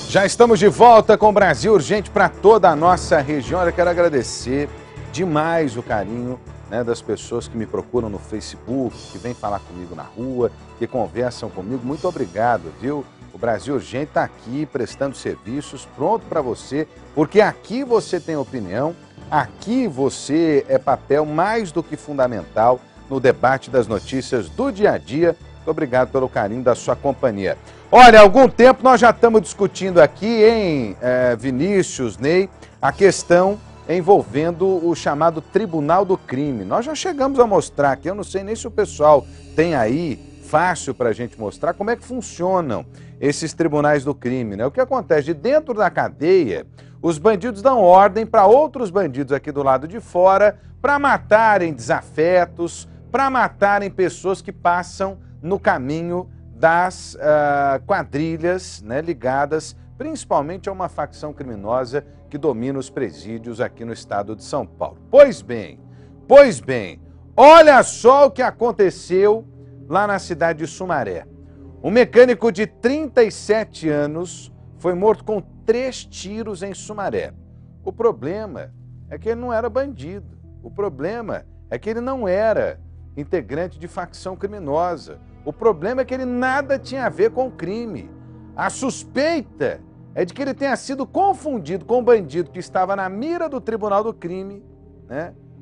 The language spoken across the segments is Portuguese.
Já estamos de volta com o Brasil Urgente para toda a nossa região. Eu quero agradecer demais o carinho, das pessoas que me procuram no Facebook, que vêm falar comigo na rua, que conversam comigo. Muito obrigado, viu? O Brasil Urgente está aqui prestando serviços, pronto para você, porque aqui você tem opinião, aqui você é papel mais do que fundamental no debate das notícias do dia a dia. Muito obrigado pelo carinho da sua companhia. Olha, há algum tempo nós já estamos discutindo aqui, Vinícius, Ney, a questão envolvendo o chamado Tribunal do Crime. Nós já chegamos a mostrar aqui, eu não sei nem se o pessoal tem aí, fácil para a gente mostrar, como é que funcionam esses tribunais do crime, né? O que acontece? De dentro da cadeia, os bandidos dão ordem para outros bandidos aqui do lado de fora para matarem desafetos, para matarem pessoas que passam no caminho das quadrilhas, ligadas principalmente a uma facção criminosa que domina os presídios aqui no estado de São Paulo. Pois bem, olha só o que aconteceu lá na cidade de Sumaré. Um mecânico de 37 anos foi morto com 3 tiros em Sumaré. O problema é que ele não era bandido. O problema é que ele não era integrante de facção criminosa. O problema é que ele nada tinha a ver com o crime. A suspeita é de que ele tenha sido confundido com um bandido que estava na mira do Tribunal do Crime,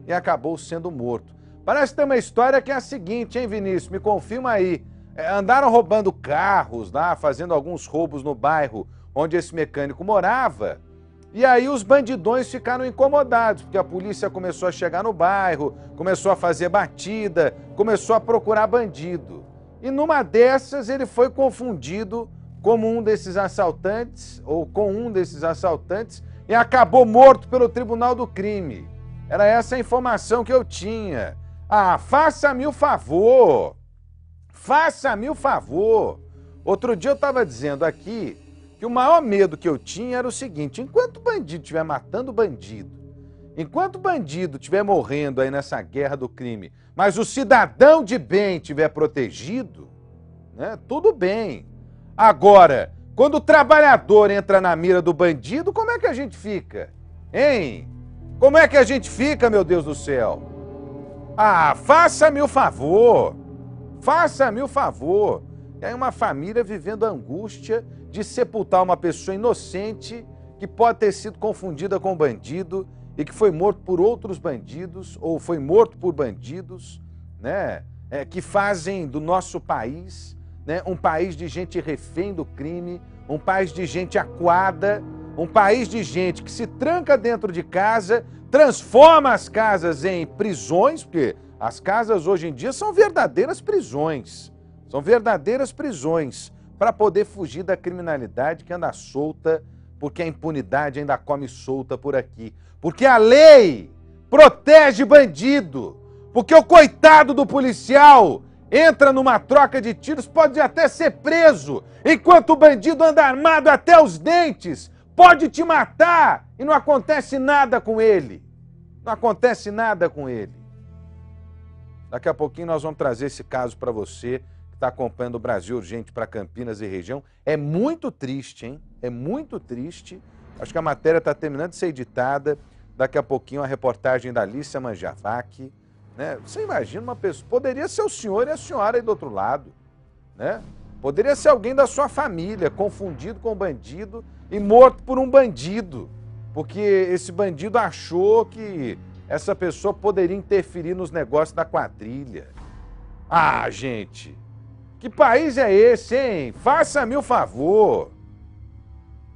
e acabou sendo morto. Parece ter uma história que é a seguinte, hein, Vinícius? Me confirma aí. Andaram roubando carros lá, fazendo alguns roubos no bairro onde esse mecânico morava, e aí os bandidões ficaram incomodados, porque a polícia começou a chegar no bairro, começou a fazer batida, começou a procurar bandido. E numa dessas ele foi confundido como um desses assaltantes, ou com um desses assaltantes, e acabou morto pelo Tribunal do Crime. Era essa a informação que eu tinha. Ah, faça-me o favor! Faça-me o favor! Outro dia eu estava dizendo aqui que o maior medo que eu tinha era o seguinte: enquanto o bandido estiver matando bandido, enquanto o bandido estiver morrendo aí nessa guerra do crime, mas o cidadão de bem estiver protegido, tudo bem. Agora, quando o trabalhador entra na mira do bandido, como é que a gente fica? Hein? Como é que a gente fica, meu Deus do céu? Ah, faça-me o favor! Faça-me o favor! E aí uma família vivendo a angústia de sepultar uma pessoa inocente que pode ter sido confundida com bandido e que foi morto por outros bandidos, ou foi morto por bandidos, que fazem do nosso país um país de gente refém do crime, um país de gente acuada, um país de gente que se tranca dentro de casa, transforma as casas em prisões, porque as casas hoje em dia são verdadeiras prisões. São verdadeiras prisões para poder fugir da criminalidade que anda solta, porque a impunidade ainda come solta por aqui. Porque a lei protege bandido, porque o coitado do policial entra numa troca de tiros, pode até ser preso, enquanto o bandido anda armado até os dentes, pode te matar e não acontece nada com ele. Não acontece nada com ele. Daqui a pouquinho nós vamos trazer esse caso para você que está acompanhando o Brasil Urgente para Campinas e região. É muito triste, hein? É muito triste. Acho que a matéria está terminando de ser editada. Daqui a pouquinho a reportagem da Alicia Manjavac. Você imagina uma pessoa, poderia ser o senhor e a senhora aí do outro lado, Poderia ser alguém da sua família, confundido com um bandido e morto por um bandido, porque esse bandido achou que essa pessoa poderia interferir nos negócios da quadrilha. Ah, gente, que país é esse, hein? Faça-me o favor.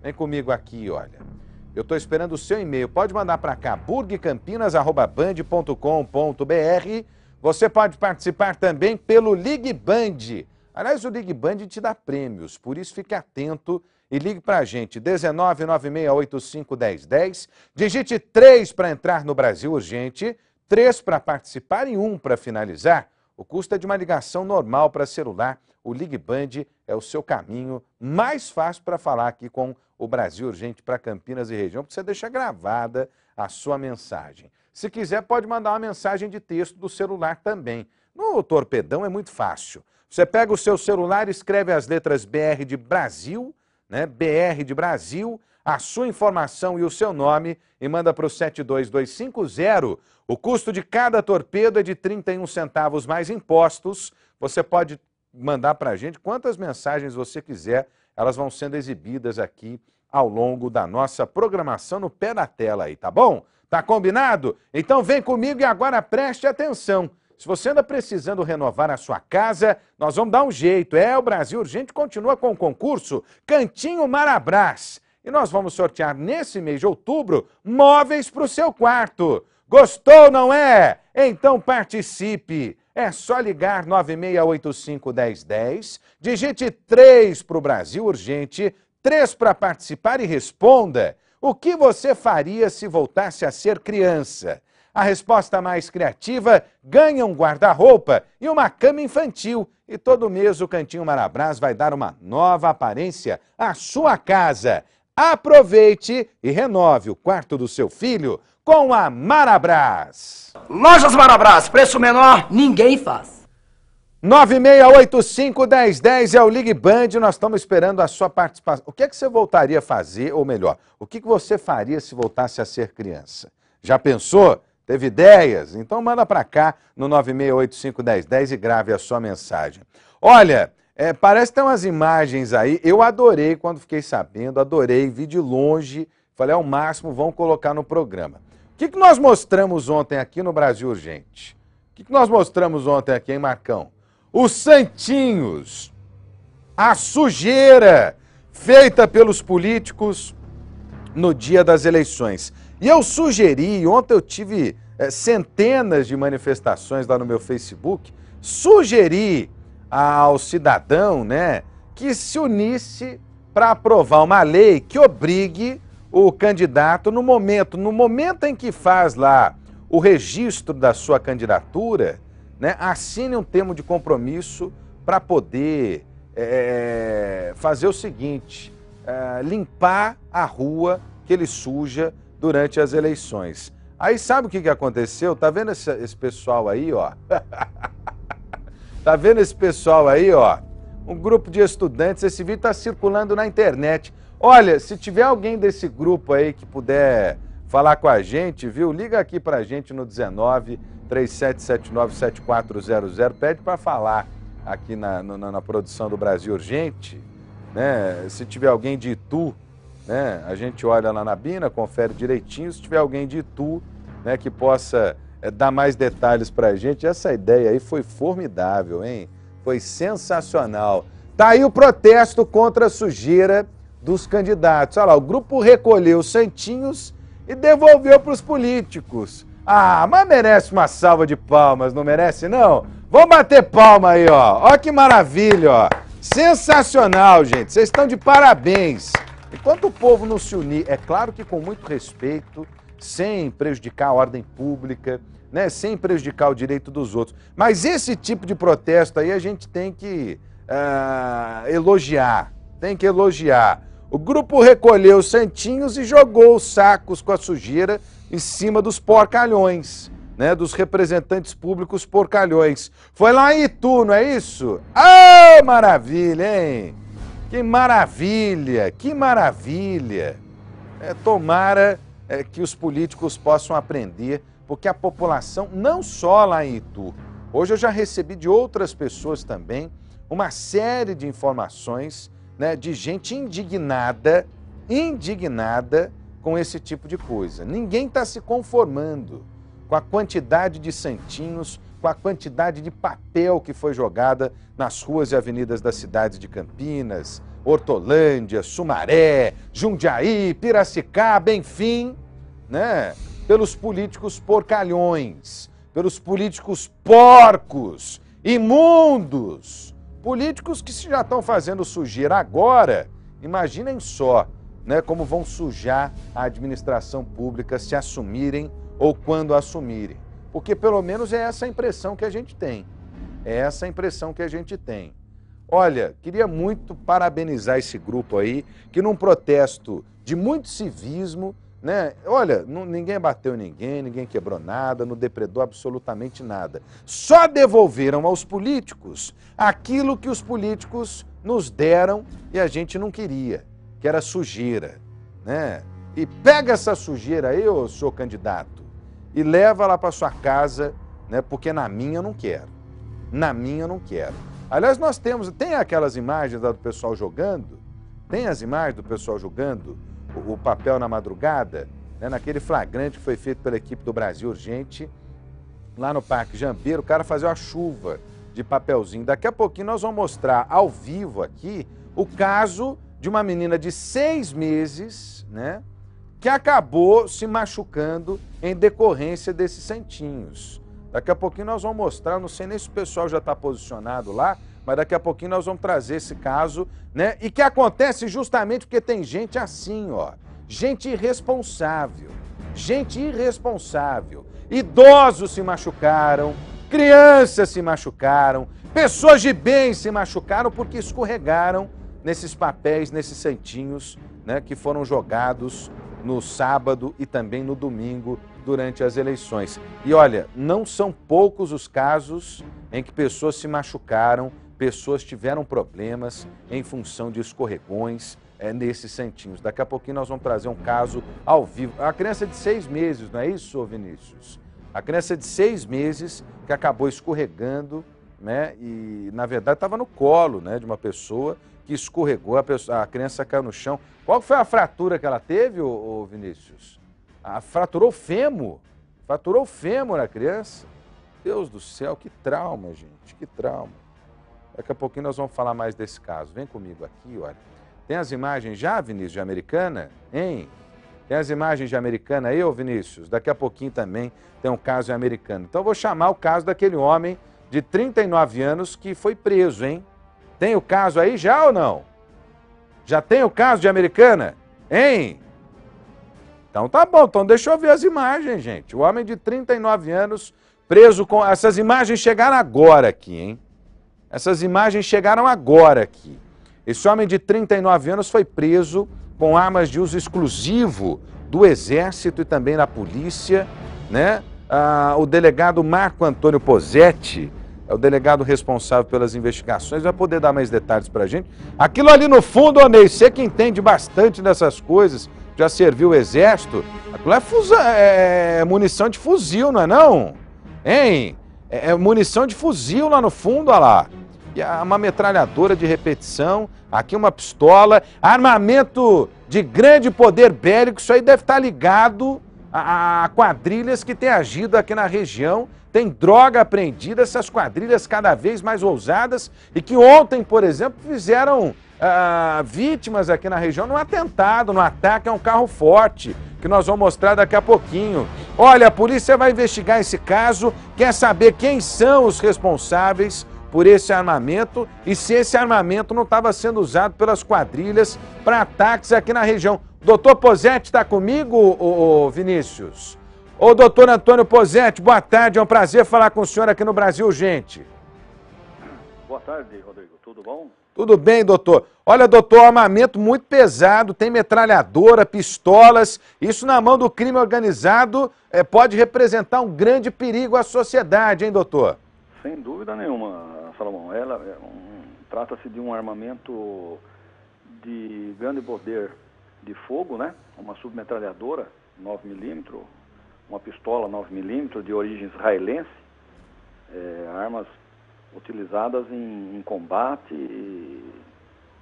Vem comigo aqui, olha. Eu estou esperando o seu e-mail. Pode mandar para cá, burgcampinas@band.com.br. Você pode participar também pelo Ligue Band. Aliás, o Ligue Band te dá prêmios, por isso fique atento e ligue para a gente, 1996851010. Digite 3 para entrar no Brasil Urgente, 3 para participar e 1 para finalizar. O custo é de uma ligação normal para celular. O Ligue Band é o seu caminho mais fácil para falar aqui com o Brasil Urgente para Campinas e região, porque você deixa gravada a sua mensagem. Se quiser, pode mandar uma mensagem de texto do celular também. No Torpedão é muito fácil. Você pega o seu celular, escreve as letras BR de Brasil, né? BR de Brasil, a sua informação e o seu nome e manda para o 72250. O custo de cada torpedo é de 31 centavos mais impostos. Você pode mandar para a gente quantas mensagens você quiser. Elas vão sendo exibidas aqui ao longo da nossa programação no pé da tela aí, tá bom? Tá combinado? Então vem comigo e agora preste atenção. Se você anda precisando renovar a sua casa, nós vamos dar um jeito. O Brasil Urgente continua com o concurso Cantinho Marabras. E nós vamos sortear nesse mês de outubro móveis para o seu quarto. Gostou, não é? Então participe. É só ligar 9685-1010, digite 3 para o Brasil Urgente, 3 para participar e responda: o que você faria se voltasse a ser criança? A resposta mais criativa ganha um guarda-roupa e uma cama infantil. E todo mês o Cantinho Marabras vai dar uma nova aparência à sua casa. Aproveite e renove o quarto do seu filho com a Marabras. Lojas Marabras, preço menor, ninguém faz. 9685-1010 é o Ligue Band, nós estamos esperando a sua participação. O que é que você voltaria a fazer, ou melhor, o que você faria se voltasse a ser criança? Já pensou? Teve ideias? Então manda para cá no 9685-1010 e grave a sua mensagem. Olha, parece que tem umas imagens aí, eu adorei quando fiquei sabendo, adorei, vi de longe, falei ao máximo, vão colocar no programa. O que nós mostramos ontem aqui no Brasil Urgente? O que nós mostramos ontem aqui, hein, Marcão? Os santinhos, a sujeira feita pelos políticos no dia das eleições. E eu sugeri, ontem eu tive centenas de manifestações lá no meu Facebook, sugeri ao cidadão, né, que se unisse para aprovar uma lei que obrigue o candidato, no momento em que faz lá o registro da sua candidatura, né, assine um termo de compromisso para poder fazer o seguinte, limpar a rua que ele suja durante as eleições. Aí sabe o que aconteceu? Tá vendo esse pessoal aí, ó? Tá vendo esse pessoal aí, ó? Um grupo de estudantes, esse vídeo tá circulando na internet. Olha, se tiver alguém desse grupo aí que puder falar com a gente, viu? Liga aqui pra gente no 19-3779-7400, pede para falar aqui na produção do Brasil Urgente, né? Se tiver alguém de Itu, né? A gente olha lá na Bina, confere direitinho, se tiver alguém de Itu, né, que possa dar mais detalhes pra gente. Essa ideia aí foi formidável, hein? Foi sensacional. Tá aí o protesto contra a sujeira dos candidatos. Olha lá, o grupo recolheu os santinhos e devolveu para os políticos. Ah, mas merece uma salva de palmas, não merece não? Vamos bater palma aí, ó. Ó que maravilha, ó. Sensacional, gente. Vocês estão de parabéns. Enquanto o povo não se unir, é claro que com muito respeito, sem prejudicar a ordem pública, né, sem prejudicar o direito dos outros. Mas esse tipo de protesto aí a gente tem que elogiar, tem que elogiar. O grupo recolheu os santinhos e jogou os sacos com a sujeira em cima dos porcalhões, né, dos representantes públicos porcalhões. Foi lá em Itu, não é isso? Ah, maravilha, hein? Que maravilha, que maravilha. Tomara que os políticos possam aprender, porque a população, não só lá em Itu, hoje eu já recebi de outras pessoas também uma série de informações, né, de gente indignada com esse tipo de coisa. Ninguém está se conformando com a quantidade de santinhos, com a quantidade de papel que foi jogada nas ruas e avenidas das cidades de Campinas, Hortolândia, Sumaré, Jundiaí, Piracicaba, enfim, né, pelos políticos porcalhões, pelos políticos porcos, imundos, políticos que se já estão fazendo sujeira agora, imaginem só, né, como vão sujar a administração pública se assumirem ou quando assumirem. Porque pelo menos é essa a impressão que a gente tem. É essa a impressão que a gente tem. Olha, queria muito parabenizar esse grupo aí, que num protesto de muito civismo, né? Olha, ninguém bateu ninguém, ninguém quebrou nada, não depredou absolutamente nada. Só devolveram aos políticos aquilo que os políticos nos deram e a gente não queria. que era sujeira, né? E pega essa sujeira aí, ô senhor candidato, e leva lá para sua casa, né? Porque na minha eu não quero. Na minha eu não quero. Aliás, tem aquelas imagens lá do pessoal jogando, tem as imagens do pessoal jogando o papel na madrugada, né? Naquele flagrante que foi feito pela equipe do Brasil Urgente, lá no Parque Jambeiro, o cara fazia uma chuva de papelzinho. Daqui a pouquinho nós vamos mostrar ao vivo aqui o caso de uma menina de 6 meses, né, que acabou se machucando em decorrência desses santinhos. Daqui a pouquinho nós vamos mostrar, não sei nem se o pessoal já está posicionado lá, mas daqui a pouquinho nós vamos trazer esse caso, né, e que acontece justamente porque tem gente assim, ó, gente irresponsável, idosos se machucaram, crianças se machucaram, pessoas de bem se machucaram porque escorregaram nesses papéis, nesses santinhos, né, que foram jogados no sábado e também no domingo durante as eleições. E olha, não são poucos os casos em que pessoas se machucaram, pessoas tiveram problemas em função de escorregões nesses santinhos. Daqui a pouquinho nós vamos trazer um caso ao vivo. A criança de 6 meses, não é isso, Vinícius? A criança de 6 meses que acabou escorregando, né? E na verdade estava no colo, né, de uma pessoa que escorregou, a criança caiu no chão. Qual foi a fratura que ela teve, ô Vinícius? Fraturou o fêmur. Fraturou o fêmur a criança. Deus do céu, que trauma, gente, que trauma. Daqui a pouquinho nós vamos falar mais desse caso. Vem comigo aqui, olha. Tem as imagens já, Vinícius, de Americana? Hein? Tem as imagens de Americana aí, ô Vinícius? Daqui a pouquinho também tem um caso em Americana. Então eu vou chamar o caso daquele homem de 39 anos que foi preso, hein? Tem o caso aí já ou não? Já tem o caso de Americana? Hein? Então tá bom, então deixa eu ver as imagens, gente. O homem de 39 anos preso com... Essas imagens chegaram agora aqui, hein? Essas imagens chegaram agora aqui. Esse homem de 39 anos foi preso com armas de uso exclusivo do Exército e também da polícia, né? O delegado Marco Antônio Posetti, é o delegado responsável pelas investigações, vai poder dar mais detalhes pra gente. Aquilo ali no fundo, ô Ney, você que entende bastante dessas coisas, já serviu o Exército, aquilo é munição de fuzil, não é não? Hein? É munição de fuzil lá no fundo, olha lá. E uma metralhadora de repetição, aqui uma pistola, armamento de grande poder bélico, isso aí deve estar ligado a quadrilhas que têm agido aqui na região. Tem droga apreendida, essas quadrilhas cada vez mais ousadas e que ontem, por exemplo, fizeram vítimas aqui na região num atentado, num ataque a um carro forte, que nós vamos mostrar daqui a pouquinho. Olha, a polícia vai investigar esse caso, quer saber quem são os responsáveis por esse armamento e se esse armamento não estava sendo usado pelas quadrilhas para ataques aqui na região. Doutor Posetti está comigo, ô Vinícius? Ô doutor Antônio Posetti, boa tarde, é um prazer falar com o senhor aqui no Brasil Urgente. Boa tarde, Rodrigo, tudo bom? Tudo bem, doutor. Olha, doutor, armamento muito pesado, tem metralhadora, pistolas, isso na mão do crime organizado pode representar um grande perigo à sociedade, hein, doutor? Sem dúvida nenhuma, Salomão. Trata-se de um armamento de grande poder de fogo, né? Uma submetralhadora 9mm, uma pistola 9mm de origem israelense, armas utilizadas em combate e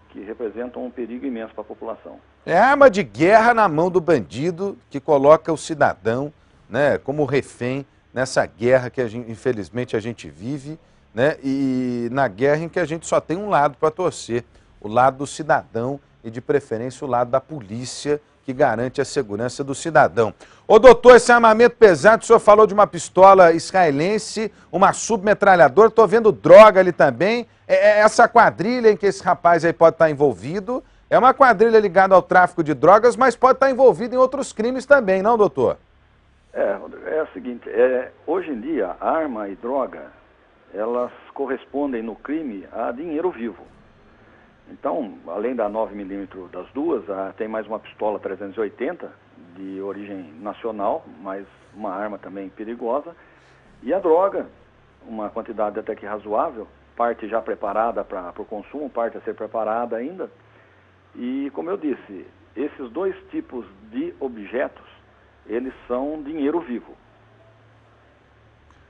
que representam um perigo imenso para a população. É arma de guerra na mão do bandido que coloca o cidadão, né, como refém nessa guerra que infelizmente a gente vive, né, e na guerra em que a gente só tem um lado para torcer, o lado do cidadão e de preferência o lado da polícia que garante a segurança do cidadão. Ô doutor, esse armamento pesado, o senhor falou de uma pistola israelense, uma submetralhadora, estou vendo droga ali também. Essa quadrilha em que esse rapaz aí pode estar envolvido, é uma quadrilha ligada ao tráfico de drogas, mas pode estar envolvido em outros crimes também, não, doutor? É o seguinte, hoje em dia, arma e droga, elas correspondem no crime a dinheiro vivo. Então, além da 9mm das duas, tem mais uma pistola 380 de origem nacional, mas uma arma também perigosa. E a droga, uma quantidade até que razoável, parte já preparada para o consumo, parte a ser preparada ainda. E, como eu disse, esses dois tipos de objetos, eles são dinheiro vivo.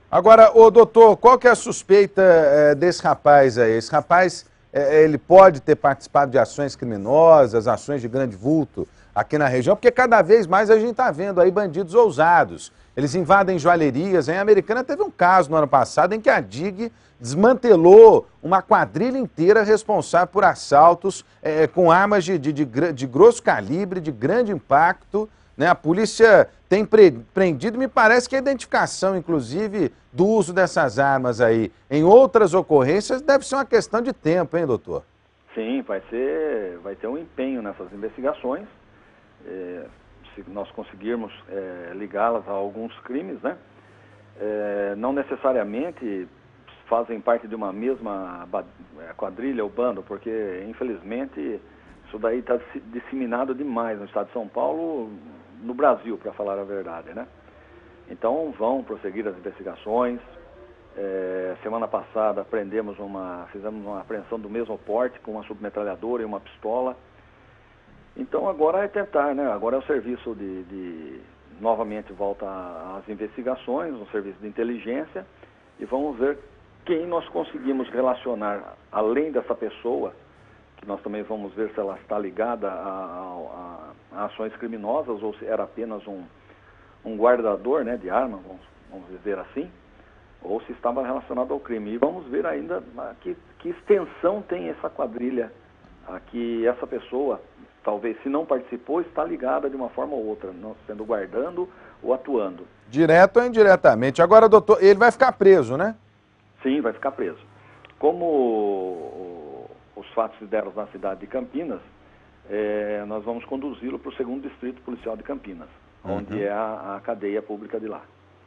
Agora, ô doutor, qual que é a suspeita desse rapaz aí? Esse rapaz, ele pode ter participado de ações criminosas, ações de grande vulto aqui na região, porque cada vez mais a gente está vendo aí bandidos ousados. Eles invadem joalherias. Em Americana teve um caso no ano passado em que a DIG desmantelou uma quadrilha inteira responsável por assaltos com armas de grosso calibre, de grande impacto, né? A polícia tem prendido, me parece que a identificação, inclusive, do uso dessas armas aí em outras ocorrências deve ser uma questão de tempo, hein, doutor? Sim, vai ter um empenho nessas investigações. Se nós conseguirmos ligá-las a alguns crimes, né? Não necessariamente fazem parte de uma mesma quadrilha ou bando, porque, infelizmente, isso daí está disseminado demais no estado de São Paulo, no Brasil, para falar a verdade, né? Então, vão prosseguir as investigações. Semana passada fizemos uma apreensão do mesmo porte, com uma submetralhadora e uma pistola. Então, agora é tentar, né? Agora é o serviço novamente volta às investigações, um serviço de inteligência, e vamos ver quem nós conseguimos relacionar, além dessa pessoa, que nós também vamos ver se ela está ligada a ações criminosas ou se era apenas um guardador, né, de arma, vamos dizer assim, ou se estava relacionado ao crime. E vamos ver ainda que extensão tem essa quadrilha, a que essa pessoa, talvez se não participou, está ligada de uma forma ou outra, não sendo guardando ou atuando. Direto ou indiretamente. Agora, doutor, ele vai ficar preso, né? Sim, vai ficar preso. Como os fatos se deram na cidade de Campinas, nós vamos conduzi-lo para o 2º Distrito Policial de Campinas, onde é a cadeia pública de lá.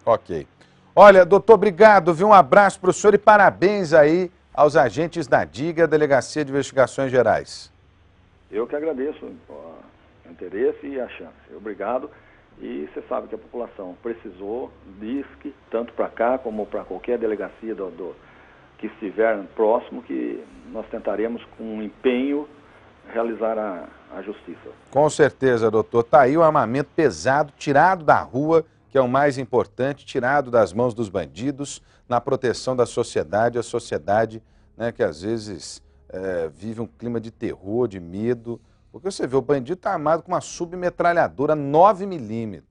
Ok. Olha, doutor, obrigado, viu? Um abraço para o senhor e parabéns aí aos agentes da DIG, a Delegacia de Investigações Gerais. Eu que agradeço o interesse e a chance. Obrigado. E você sabe que a população precisou, diz que tanto para cá como para qualquer delegacia que estiver próximo, que nós tentaremos com empenho realizar a justiça. Com certeza, doutor. Está aí o armamento pesado, tirado da rua, que é o mais importante, tirado das mãos dos bandidos, na proteção da sociedade, a sociedade, né, que às vezes vive um clima de terror, de medo. Porque você vê, o bandido está armado com uma submetralhadora 9mm,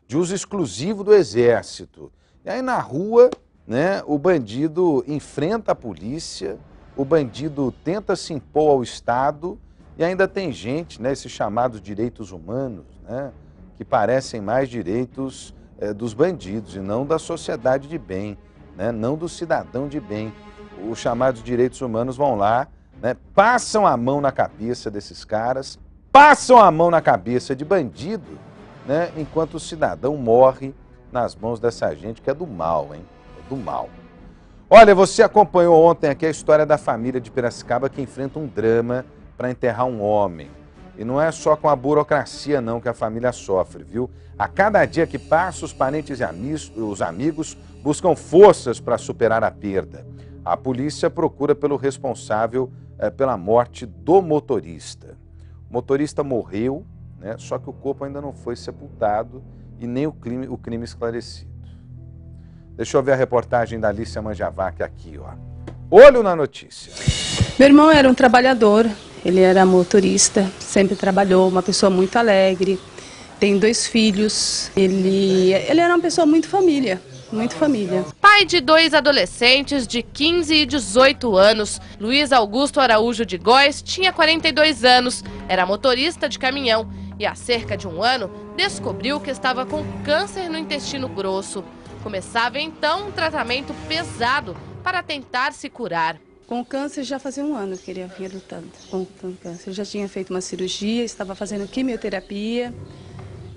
de uso exclusivo do Exército. E aí na rua, né, o bandido enfrenta a polícia, o bandido tenta se impor ao Estado, e ainda tem gente, né, esses chamados direitos humanos, né, que parecem mais direitos dos bandidos e não da sociedade de bem, né, não do cidadão de bem. Os chamados direitos humanos vão lá, né, passam a mão na cabeça desses caras, passam a mão na cabeça de bandido, né, enquanto o cidadão morre nas mãos dessa gente que é do mal, hein? É do mal. Olha, você acompanhou ontem aqui a história da família de Piracicaba que enfrenta um drama para enterrar um homem. E não é só com a burocracia não que a família sofre, viu? A cada dia que passa, os parentes e os amigos buscam forças para superar a perda. A polícia procura pelo responsável pela morte do motorista. O motorista morreu, né, só que o corpo ainda não foi sepultado e nem o crime esclarecido. Deixa eu ver a reportagem da Alicia Manjavac aqui, ó. Olho na notícia. Meu irmão era um trabalhador, ele era motorista, sempre trabalhou, uma pessoa muito alegre, tem 2 filhos, ele era uma pessoa muito família. Muito família. Pai de 2 adolescentes de 15 e 18 anos, Luiz Augusto Araújo de Góes tinha 42 anos, era motorista de caminhão e há cerca de um ano descobriu que estava com câncer no intestino grosso. Começava então um tratamento pesado para tentar se curar. Com o câncer já fazia um ano que ele vinha lutando com câncer. Já tinha feito uma cirurgia, estava fazendo quimioterapia.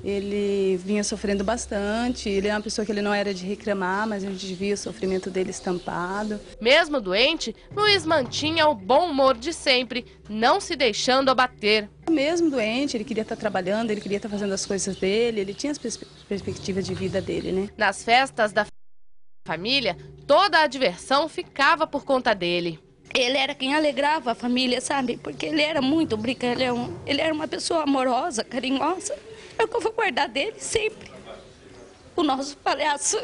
Ele vinha sofrendo bastante, ele é uma pessoa que ele não era de reclamar, mas a gente via o sofrimento dele estampado. Mesmo doente, Luiz mantinha o bom humor de sempre, não se deixando abater. Mesmo doente, ele queria estar trabalhando, ele queria estar fazendo as coisas dele, ele tinha as perspectivas de vida dele, né? Nas festas da família, toda a diversão ficava por conta dele. Ele era quem alegrava a família, sabe? Porque ele era muito brincalhão. Ele era uma pessoa amorosa, carinhosa. É o que eu vou guardar dele sempre. O nosso palhaço.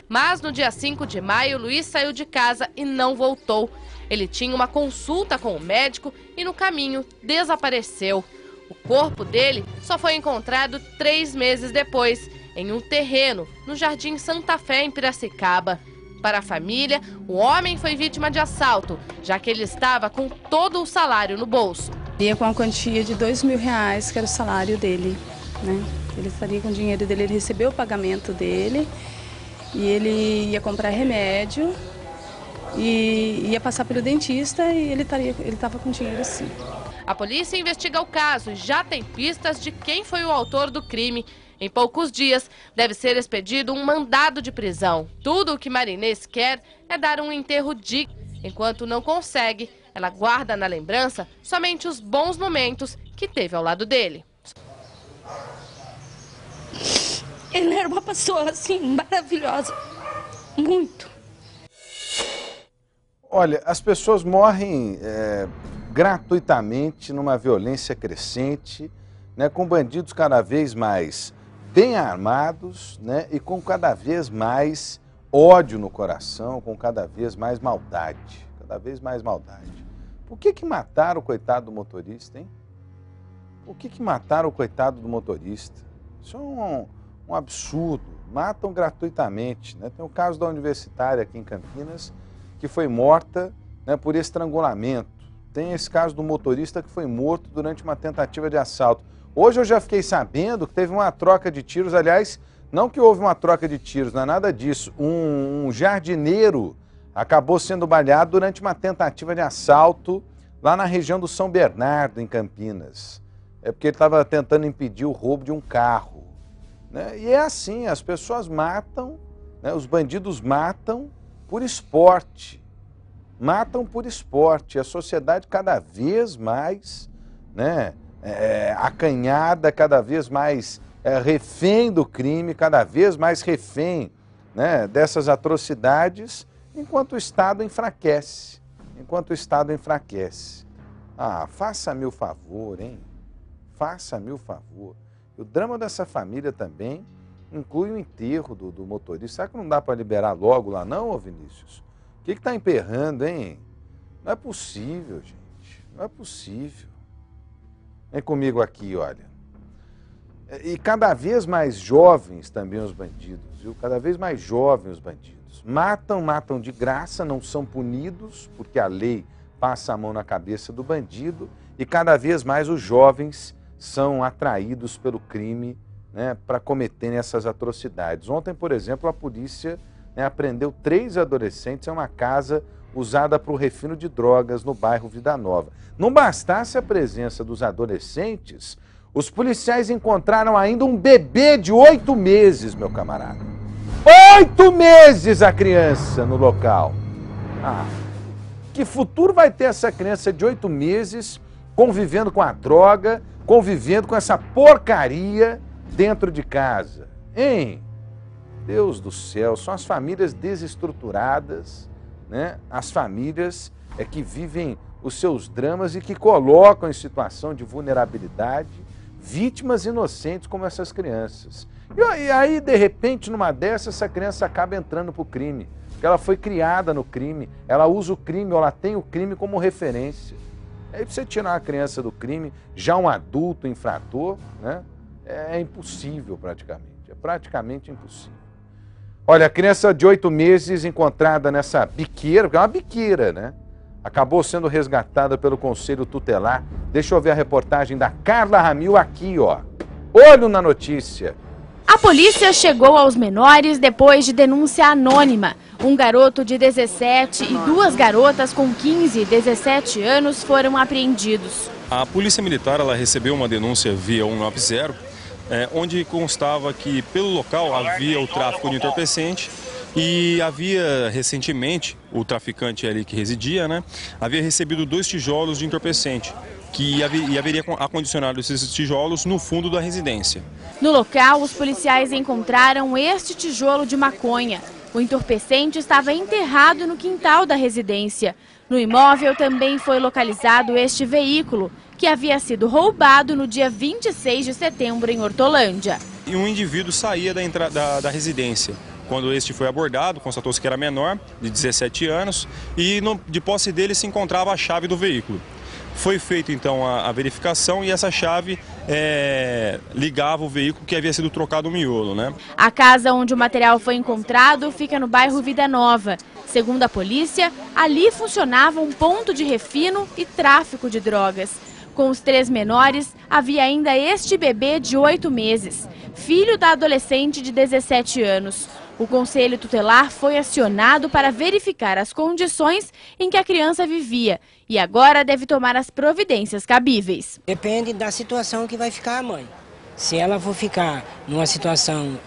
Mas no dia 5 de maio, Luiz saiu de casa e não voltou. Ele tinha uma consulta com o médico e no caminho desapareceu. O corpo dele só foi encontrado 3 meses depois, em um terreno no Jardim Santa Fé, em Piracicaba. Para a família, o homem foi vítima de assalto, já que ele estava com todo o salário no bolso. Ia com a quantia de R$2.000, que era o salário dele, né? Ele estaria com o dinheiro dele, ele recebeu o pagamento dele e ele ia comprar remédio e ia passar pelo dentista e ele estava com dinheiro sim. A polícia investiga o caso e já tem pistas de quem foi o autor do crime. Em poucos dias, deve ser expedido um mandado de prisão. Tudo o que Marinês quer é dar um enterro digno. Enquanto não consegue, ela guarda na lembrança somente os bons momentos que teve ao lado dele. Ele era uma pessoa, assim, maravilhosa. Muito. Olha, as pessoas morrem gratuitamente numa violência crescente, né, com bandidos cada vez mais bem armados, né, e com cada vez mais ódio no coração, com cada vez mais maldade. Cada vez mais maldade. Por que mataram o coitado do motorista, hein? Por que mataram o coitado do motorista? Isso é um absurdo. Matam gratuitamente, né? Tem o caso da universitária aqui em Campinas, que foi morta, né, por estrangulamento. Tem esse caso do motorista que foi morto durante uma tentativa de assalto. Hoje eu já fiquei sabendo que teve uma troca de tiros, aliás, não que houve uma troca de tiros, não é nada disso. Um jardineiro acabou sendo baleado durante uma tentativa de assalto lá na região do São Bernardo, em Campinas. É porque ele estava tentando impedir o roubo de um carro, né? E é assim, as pessoas matam, né, os bandidos matam por esporte. Matam por esporte. A sociedade cada vez mais, né, acanhada, cada vez mais refém do crime, cada vez mais refém, né, dessas atrocidades, enquanto o Estado enfraquece. Enquanto o Estado enfraquece. Ah, faça-me o favor, hein? Faça-me o favor. O drama dessa família também inclui o enterro do motorista. Será que não dá para liberar logo lá não, ô Vinícius? O que está emperrando, hein? Não é possível, gente. Não é possível. Vem comigo aqui, olha. E cada vez mais jovens também os bandidos, viu? Cada vez mais jovens os bandidos. Matam de graça, não são punidos, porque a lei passa a mão na cabeça do bandido, e cada vez mais os jovens são atraídos pelo crime, né, para cometerem essas atrocidades. Ontem, por exemplo, a polícia, né, apreendeu 3 adolescentes em uma casa usada para o refino de drogas no bairro Vida Nova. Não bastasse a presença dos adolescentes, os policiais encontraram ainda um bebê de 8 meses, meu camarada. 8 meses a criança no local. Ah, que futuro vai ter essa criança de 8 meses convivendo com a droga, convivendo com essa porcaria dentro de casa? Hein? Deus do céu, são as famílias desestruturadas, né? As famílias que vivem os seus dramas e que colocam em situação de vulnerabilidade vítimas inocentes como essas crianças. E aí, de repente, numa dessas, essa criança acaba entrando para o crime, porque ela foi criada no crime, ela usa o crime, ela tem o crime como referência. Aí você tirar uma criança do crime, já um adulto infrator, né? É impossível praticamente, é praticamente impossível. Olha, a criança de 8 meses encontrada nessa biqueira, porque é uma biqueira, né? Acabou sendo resgatada pelo Conselho Tutelar. Deixa eu ver a reportagem da Carla Ramil aqui, ó. Olho na notícia. A polícia chegou aos menores depois de denúncia anônima. Um garoto de 17 e 2 garotas com 15 e 17 anos foram apreendidos. A Polícia Militar ela recebeu uma denúncia via 190, onde constava que pelo local havia o tráfico de entorpecente e havia recentemente, o traficante ali que residia, né, havia recebido 2 tijolos de entorpecente, que haveria acondicionado esses tijolos no fundo da residência. No local, os policiais encontraram este tijolo de maconha. O entorpecente estava enterrado no quintal da residência. No imóvel também foi localizado este veículo, que havia sido roubado no dia 26 de setembro em Hortolândia. E um indivíduo saía da residência. Quando este foi abordado, constatou-se que era menor, de 17 anos, e de posse dele se encontrava a chave do veículo. Foi feita então a verificação e essa chave ligava o veículo que havia sido trocado no miolo, né? A casa onde o material foi encontrado fica no bairro Vida Nova. Segundo a polícia, ali funcionava um ponto de refino e tráfico de drogas. Com os 3 menores, havia ainda este bebê de 8 meses, filho da adolescente de 17 anos. O Conselho Tutelar foi acionado para verificar as condições em que a criança vivia e agora deve tomar as providências cabíveis. Depende da situação que vai ficar a mãe. Se ela for ficar numa situação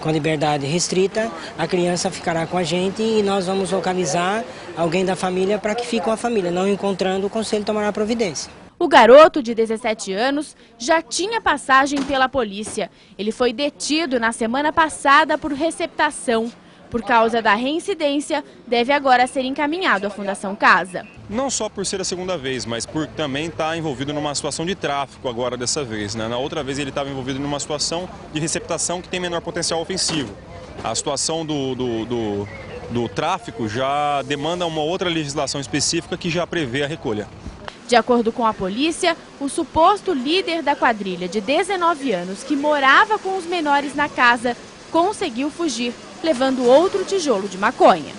com liberdade restrita, a criança ficará com a gente e nós vamos localizar alguém da família para que fique com a família. Não encontrando, o Conselho tomará providência. O garoto, de 17 anos, já tinha passagem pela polícia. Ele foi detido na semana passada por receptação. Por causa da reincidência, deve agora ser encaminhado à Fundação Casa. Não só por ser a segunda vez, mas por também estar envolvido numa situação de tráfico agora dessa vez, né? Na outra vez ele estava envolvido numa situação de receptação que tem menor potencial ofensivo. A situação do tráfico já demanda uma outra legislação específica que já prevê a recolha. De acordo com a polícia, o suposto líder da quadrilha de 19 anos que morava com os menores na casa conseguiu fugir, levando outro tijolo de maconha.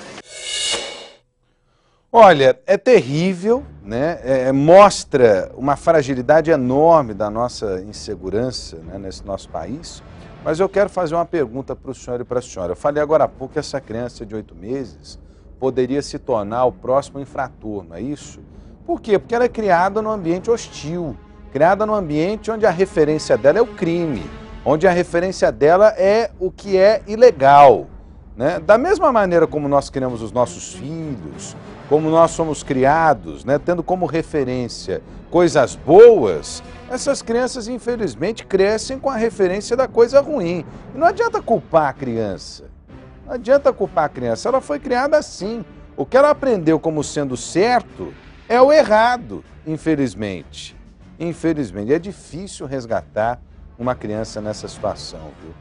Olha, é terrível, né? Mostra uma fragilidade enorme da nossa insegurança, né, nesse nosso país. Mas eu quero fazer uma pergunta para o senhor e para a senhora. Eu falei agora há pouco que essa criança de 8 meses poderia se tornar o próximo infrator, não é isso? Por quê? Porque ela é criada num ambiente hostil, criada num ambiente onde a referência dela é o crime, onde a referência dela é o que é ilegal, né? Da mesma maneira como nós criamos os nossos filhos, como nós somos criados, né, tendo como referência coisas boas, essas crianças, infelizmente, crescem com a referência da coisa ruim. E não adianta culpar a criança, não adianta culpar a criança, ela foi criada assim. O que ela aprendeu como sendo certo é o errado, infelizmente. Infelizmente, é difícil resgatar uma criança nessa situação, viu?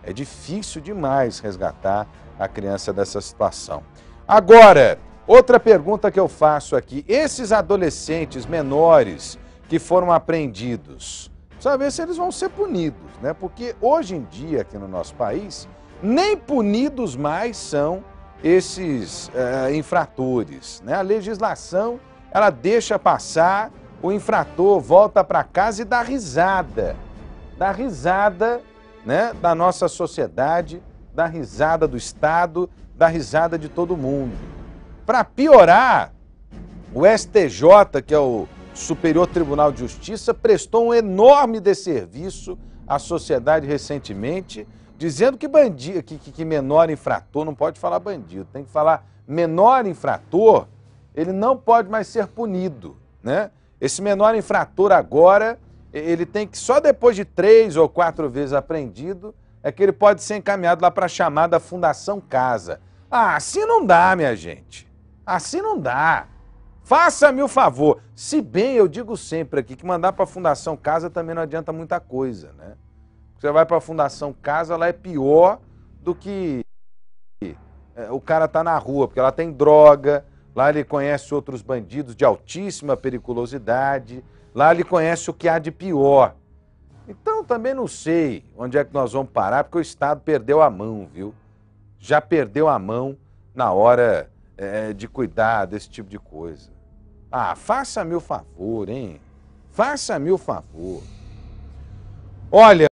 É difícil demais resgatar a criança dessa situação. Agora, outra pergunta que eu faço aqui. Esses adolescentes menores que foram apreendidos, precisa ver se eles vão ser punidos, né? Porque hoje em dia, aqui no nosso país, nem punidos mais são esses infratores, né? A legislação, ela deixa passar, o infrator volta para casa e dá risada, né, da nossa sociedade, dá risada do Estado, dá risada de todo mundo. Para piorar, o STJ, que é o Superior Tribunal de Justiça, prestou um enorme desserviço à sociedade recentemente, dizendo que menor infrator, não pode falar bandido, tem que falar menor infrator, ele não pode mais ser punido, né? Esse menor infrator agora, ele tem que, só depois de 3 ou 4 vezes apreendido, é que ele pode ser encaminhado lá para a chamada Fundação Casa. Ah, assim não dá, minha gente. Assim não dá. Faça-me o favor. Se bem, eu digo sempre aqui, que mandar para a Fundação Casa também não adianta muita coisa, né? Você vai para a Fundação Casa, lá é pior do que o cara tá na rua, porque lá tem droga, lá ele conhece outros bandidos de altíssima periculosidade, lá ele conhece o que há de pior. Então também não sei onde é que nós vamos parar, porque o Estado perdeu a mão, viu? Já perdeu a mão na hora de cuidar desse tipo de coisa. Ah, faça-me o favor, hein? Faça-me o favor. Olha...